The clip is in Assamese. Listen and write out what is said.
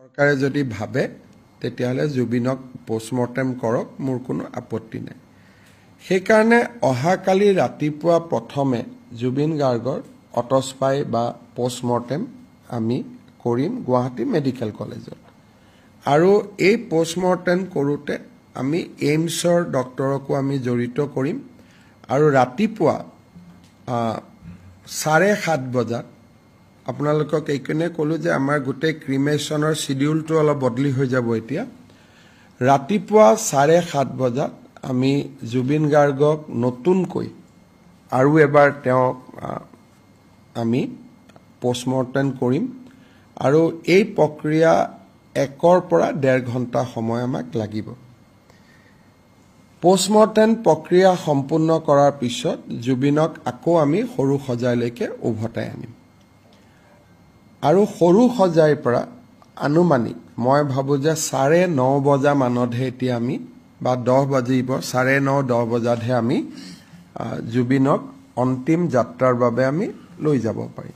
চৰকাৰে যদি ভাবে তেতিয়াহলে জুবিনক পোষ্টমৰ্টেম কৰক মোৰ কোনো আপত্তি নাই সেইকাৰণে অহাকালি ৰাতিপুৱা প্ৰথমে জুবিন গাৰ্গৰ অটস্পাই বা পোষ্টমৰ্টেম আমি কৰিম গুৱাহাটী মেডিকেল কলেজত আৰু এই পোষ্টমৰ্টেম কৰোতে আমি এইমছৰ ডক্টৰকো আমি জড়িত কৰিম আৰু ৰাতিপুৱা 7:30 বজাত আপোনালোকক এইকনে কলো যে আমাৰ গোটেই ক্ৰিমেশনৰ শিডিউলটো অলপ বদলি হৈ যাব এতিয়া ৰাতিপুৱা 7:30 বজাত আমি জুবিন গাৰ্গক নতুনকৈ আৰু এবাৰ তেওঁ আমি পোষ্টমৰ্টেম কৰিম আৰু এই প্ৰক্ৰিয়া 1 পৰা 1.5 ঘণ্টা সময় আমাক লাগিব পোষ্টমৰ্টেম প্ৰক্ৰিয়া সম্পূৰ্ণ কৰাৰ পিছত জুবিনক আকৌ আমি সৰু সজাইলৈকে উভতাই আনিম আৰু সৰু সজাইৰ পৰা আনুমানিক মই ভাবো যে 9:30 বজা মানতহে এতিয়া আমি বা 10 বাজিব 9:30 10 বজাতহে আমি জুবিনক অন্তিম যাত্ৰাৰ বাবে আমি লৈ যাব পাৰিম